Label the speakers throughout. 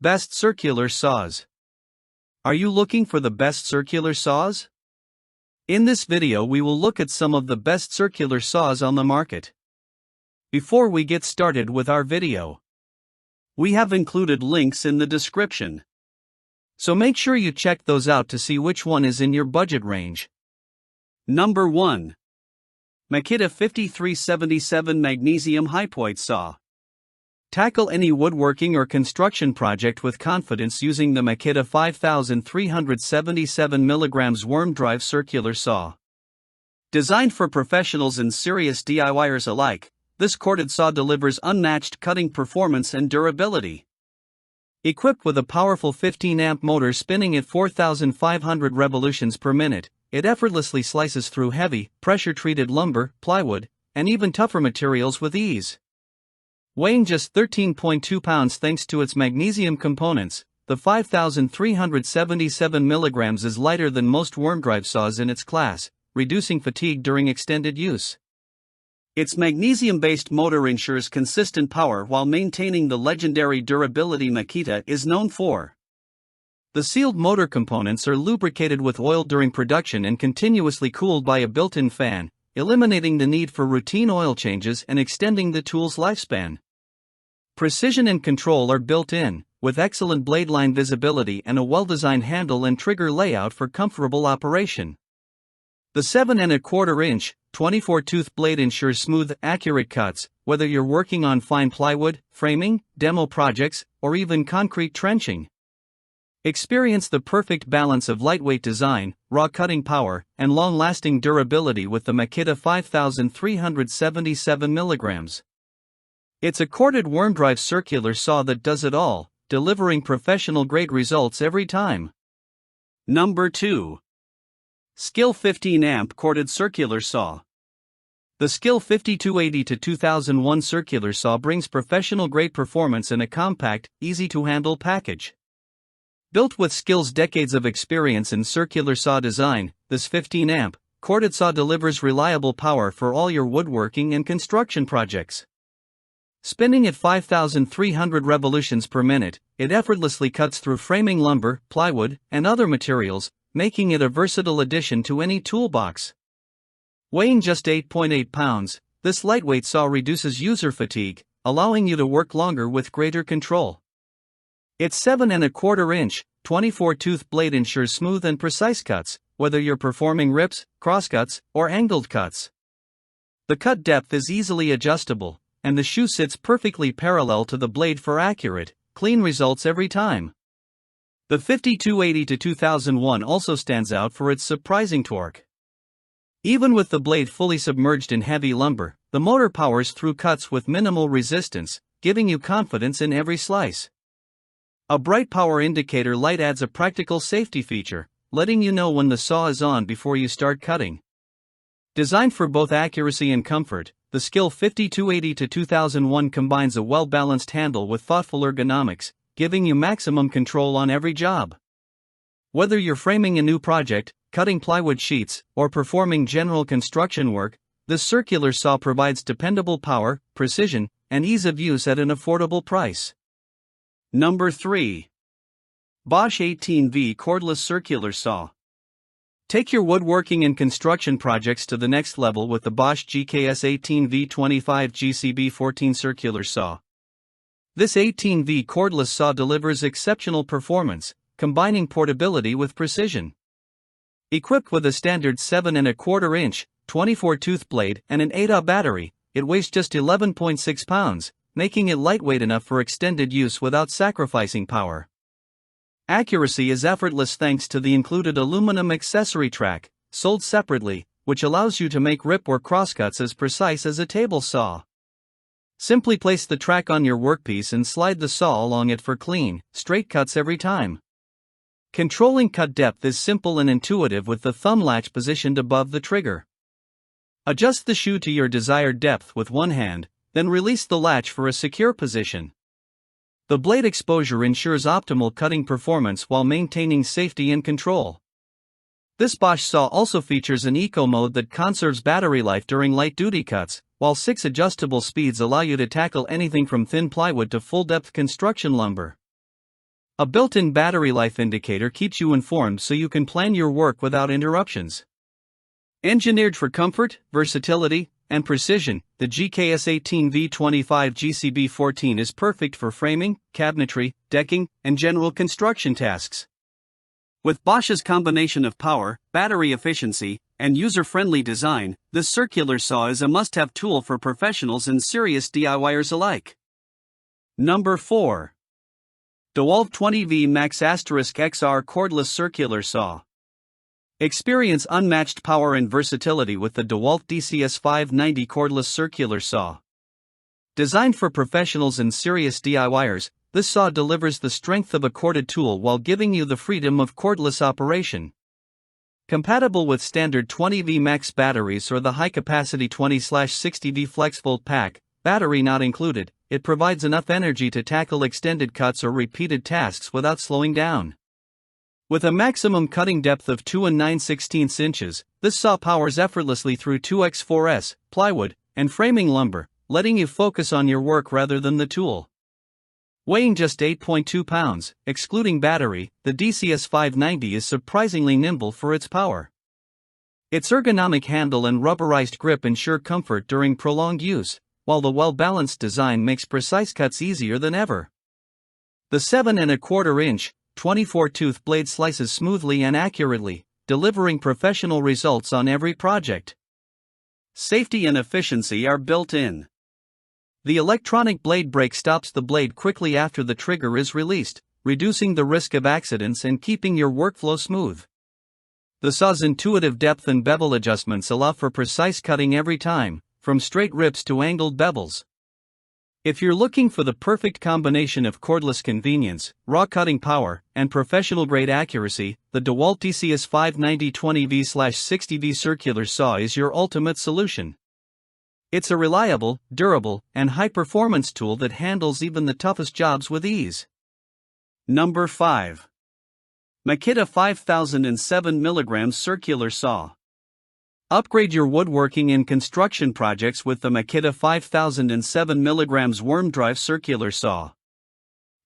Speaker 1: Best circular saws. Are you looking for the best circular saws? In this video we will look at some of the best circular saws on the market. Before we get started with our video, we have included links in the description, so make sure you check those out to see which one is in your budget range. Number 1. Makita 5377 Magnesium Hypoid Saw. Tackle any woodworking or construction project with confidence using the Makita 5377 mg worm drive circular saw. Designed for professionals and serious DIYers alike, this corded saw delivers unmatched cutting performance and durability. Equipped with a powerful 15-amp motor spinning at 4,500 revolutions per minute, it effortlessly slices through heavy, pressure-treated lumber, plywood, and even tougher materials with ease. Weighing just 13.2 pounds thanks to its magnesium components, the 5377 mg is lighter than most worm drive saws in its class, reducing fatigue during extended use. Its magnesium-based motor ensures consistent power while maintaining the legendary durability Makita is known for. The sealed motor components are lubricated with oil during production and continuously cooled by a built-in fan, eliminating the need for routine oil changes and extending the tool's lifespan. Precision and control are built in, with excellent blade line visibility and a well-designed handle and trigger layout for comfortable operation. The 7¼ 24-tooth blade ensures smooth, accurate cuts, whether you're working on fine plywood, framing, demo projects, or even concrete trenching. Experience the perfect balance of lightweight design, raw cutting power, and long-lasting durability with the Makita 5377 mg. It's a corded worm drive circular saw that does it all, delivering professional-grade results every time. Number 2. Skil 15-amp corded circular saw. The Skil 5280-2001 circular saw brings professional-grade performance in a compact, easy-to-handle package. Built with Skil's decades of experience in circular saw design, this 15-amp corded saw delivers reliable power for all your woodworking and construction projects. Spinning at 5,300 revolutions per minute, it effortlessly cuts through framing lumber, plywood, and other materials, making it a versatile addition to any toolbox. Weighing just 8.8 pounds, this lightweight saw reduces user fatigue, allowing you to work longer with greater control. Its 7¼ 24-tooth blade ensures smooth and precise cuts, whether you're performing rips, crosscuts, or angled cuts. The cut depth is easily adjustable, and the shoe sits perfectly parallel to the blade for accurate, clean results every time. The 5280-2001 also stands out for its surprising torque. Even with the blade fully submerged in heavy lumber, the motor powers through cuts with minimal resistance, giving you confidence in every slice. A bright power indicator light adds a practical safety feature, letting you know when the saw is on before you start cutting. Designed for both accuracy and comfort, the Skil 5280-2001 combines a well-balanced handle with thoughtful ergonomics, giving you maximum control on every job. Whether you're framing a new project, cutting plywood sheets, or performing general construction work, this circular saw provides dependable power, precision, and ease of use at an affordable price. Number 3. Bosch 18V Cordless Circular Saw. Take your woodworking and construction projects to the next level with the Bosch GKS 18V25 GCB14 circular saw. This 18V cordless saw delivers exceptional performance, combining portability with precision. Equipped with a standard 7¼ 24-tooth blade and an 8Ah battery, it weighs just 11.6 pounds, making it lightweight enough for extended use without sacrificing power. Accuracy is effortless thanks to the included aluminum accessory track, sold separately, which allows you to make rip or crosscuts as precise as a table saw. Simply place the track on your workpiece and slide the saw along it for clean, straight cuts every time. Controlling cut depth is simple and intuitive with the thumb latch positioned above the trigger. Adjust the shoe to your desired depth with one hand, then release the latch for a secure position. The blade exposure ensures optimal cutting performance while maintaining safety and control. This Bosch saw also features an eco mode that conserves battery life during light-duty cuts, while 6 adjustable speeds allow you to tackle anything from thin plywood to full-depth construction lumber. A built-in battery life indicator keeps you informed so you can plan your work without interruptions. Engineered for comfort, versatility, and precision, the GKS18V25 GCB14 is perfect for framing, cabinetry, decking, and general construction tasks. With Bosch's combination of power, battery efficiency, and user-friendly design, this circular saw is a must-have tool for professionals and serious DIYers alike. Number 4. DEWALT 20V Max XR Cordless Circular Saw. Experience unmatched power and versatility with the DEWALT DCS590 Cordless Circular Saw. Designed for professionals and serious DIYers, this saw delivers the strength of a corded tool while giving you the freedom of cordless operation. Compatible with standard 20V max batteries or the high-capacity 20/60V FlexVolt pack, battery not included, it provides enough energy to tackle extended cuts or repeated tasks without slowing down. With a maximum cutting depth of 2 9/16 inches, this saw powers effortlessly through 2x4s, plywood, and framing lumber, letting you focus on your work rather than the tool. Weighing just 8.2 pounds, excluding battery, the DCS590 is surprisingly nimble for its power. Its ergonomic handle and rubberized grip ensure comfort during prolonged use, while the well-balanced design makes precise cuts easier than ever. The 7 1/4 inch, 24-tooth blade slices smoothly and accurately, delivering professional results on every project. Safety and efficiency are built in. The electronic blade brake stops the blade quickly after the trigger is released, reducing the risk of accidents and keeping your workflow smooth. The saw's intuitive depth and bevel adjustments allow for precise cutting every time, from straight rips to angled bevels. If you're looking for the perfect combination of cordless convenience, raw cutting power, and professional-grade accuracy, the DEWALT DCS590 20V/60V circular saw is your ultimate solution. It's a reliable, durable, and high-performance tool that handles even the toughest jobs with ease. Number 5. Makita 5007mg Circular Saw. Upgrade your woodworking and construction projects with the Makita 5007mg Worm Drive Circular Saw.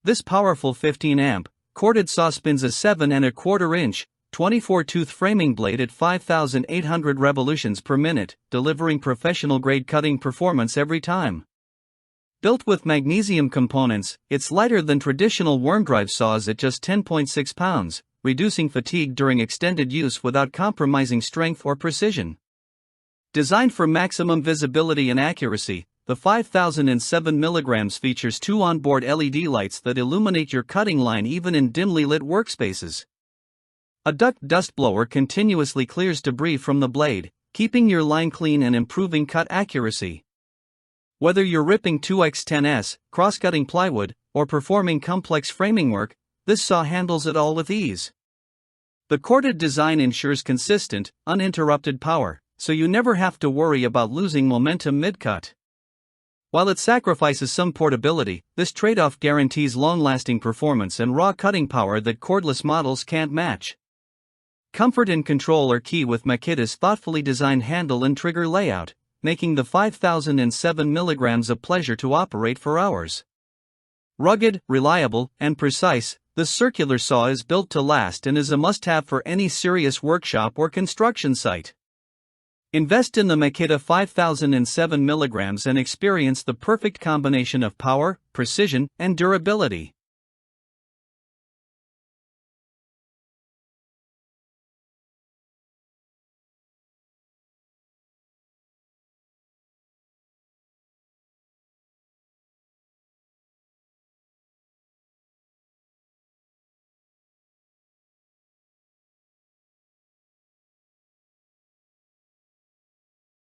Speaker 1: This powerful 15-amp, corded saw spins a 7 1/4 inch, 24-tooth framing blade at 5,800 revolutions per minute, delivering professional-grade cutting performance every time. Built with magnesium components, it's lighter than traditional worm drive saws at just 10.6 pounds, reducing fatigue during extended use without compromising strength or precision. Designed for maximum visibility and accuracy, the 5007mg features 2 onboard LED lights that illuminate your cutting line even in dimly lit workspaces. A duct dust blower continuously clears debris from the blade, keeping your line clean and improving cut accuracy. Whether you're ripping 2x10s, cross-cutting plywood, or performing complex framing work, this saw handles it all with ease. The corded design ensures consistent, uninterrupted power, so you never have to worry about losing momentum mid-cut. While it sacrifices some portability, this trade-off guarantees long-lasting performance and raw cutting power that cordless models can't match. Comfort and control are key with Makita's thoughtfully designed handle and trigger layout, making the 5007mg a pleasure to operate for hours. Rugged, reliable, and precise, this circular saw is built to last and is a must-have for any serious workshop or construction site. Invest in the Makita 5007mg and experience the perfect combination of power, precision, and durability.